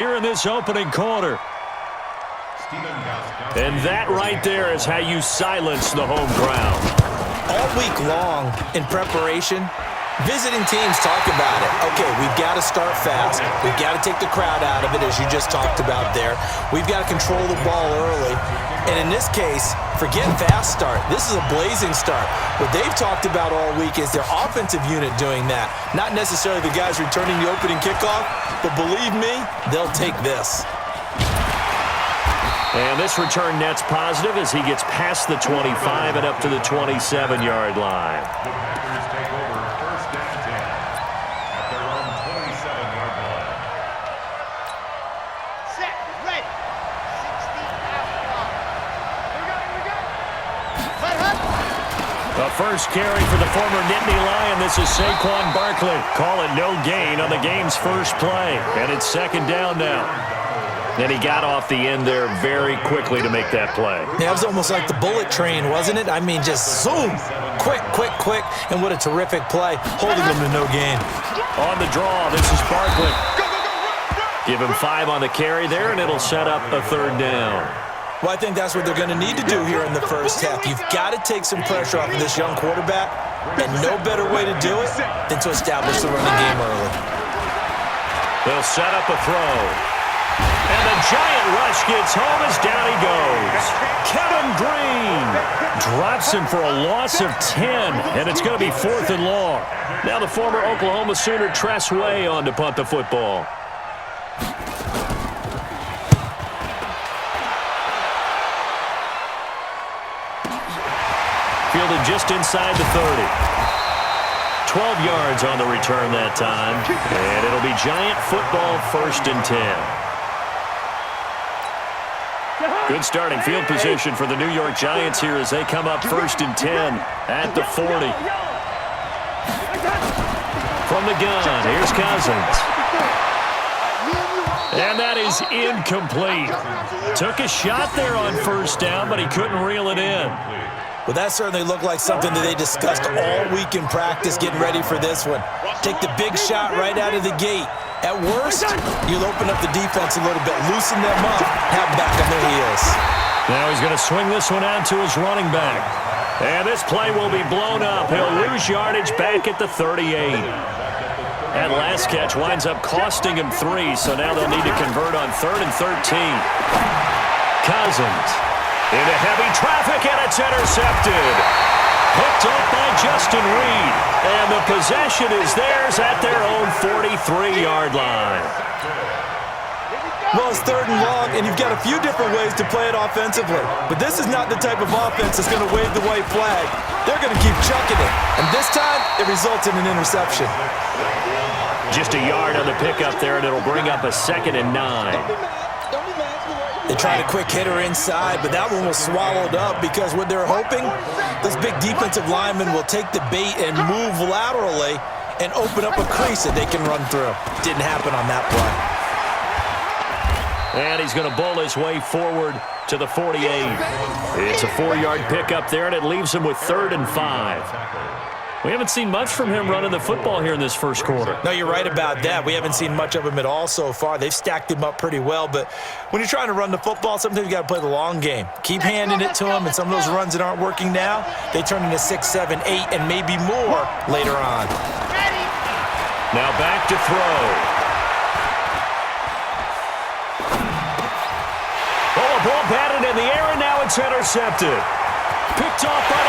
here in this opening quarter. And that right there is how you silence the home crowd. All week long in preparation, visiting teams talk about it. Okay, we've got to start fast. We've got to take the crowd out of it, as you just talked about there. We've got to control the ball early. And in this case, forget fast start. This is a blazing start. What they've talked about all week is their offensive unit doing that. Not necessarily the guys returning the opening kickoff, but believe me, they'll take this. And this return net's positive as he gets past the 25 and up to the 27-yard line. The first carry for the former Nittany Lion. This is Saquon Barkley. Call it no gain on the game's first play. And it's second down now. And he got off the end there very quickly to make that play. Yeah, it was almost like the bullet train, wasn't it? I mean, just zoom. Quick, quick, quick. And what a terrific play, holding them to no gain. On the draw, this is Barkley. Give him 5 on the carry there, and it'll set up a third down. Well, I think that's what they're going to need to do here in the first half. You've got to take some pressure off of this young quarterback, and no better way to do it than to establish the running game early. They'll set up a throw. And the giant rush gets home as down he goes. Kevin Green drops him for a loss of 10, and it's going to be 4th and long. Now the former Oklahoma Sooner Tress Way on to punt the football. Fielded just inside the 30. 12 yards on the return that time. And it'll be Giant football 1st and 10. Good starting field position for the New York Giants here as they come up 1st and 10 at the 40. From the gun, here's Cousins. And that is incomplete. Took a shot there on 1st down, but he couldn't reel it in. Well, that certainly looked like something that they discussed all week in practice getting ready for this one. Take the big shot right out of the gate. At worst, you'll open up the defense a little bit, loosen them up, have them back on their heels. Now he's going to swing this one out to his running back. And this play will be blown up. He'll lose yardage back at the 38. That last catch winds up costing him 3, so now they'll need to convert on 3rd and 13. Cousins into heavy traffic, and it's intercepted. Picked up by Justin Reed, and the possession is theirs at their own 43-yard line. Well, it's 3rd and long, and you've got a few different ways to play it offensively. But this is not the type of offense that's going to wave the white flag. They're going to keep chucking it, and this time it results in an interception. Just a yard on the pickup there, and it'll bring up a 2nd and 9. They tried a quick hitter inside, but that one was swallowed up because what they're hoping, this big defensive lineman will take the bait and move laterally and open up a crease that they can run through. Didn't happen on that play. And he's going to bowl his way forward to the 48. It's a 4-yard pickup there, and it leaves him with 3rd and 5. We haven't seen much from him running the football here in this first quarter. No, you're right about that. We haven't seen much of him at all so far. They've stacked him up pretty well, but when you're trying to run the football, sometimes you got to play the long game. Keep handing it to him, and some of those runs that aren't working now, they turn into 6, 7, 8, and maybe more later on. Now back to throw. Oh, a ball batted in the air, and now it's intercepted. Picked off by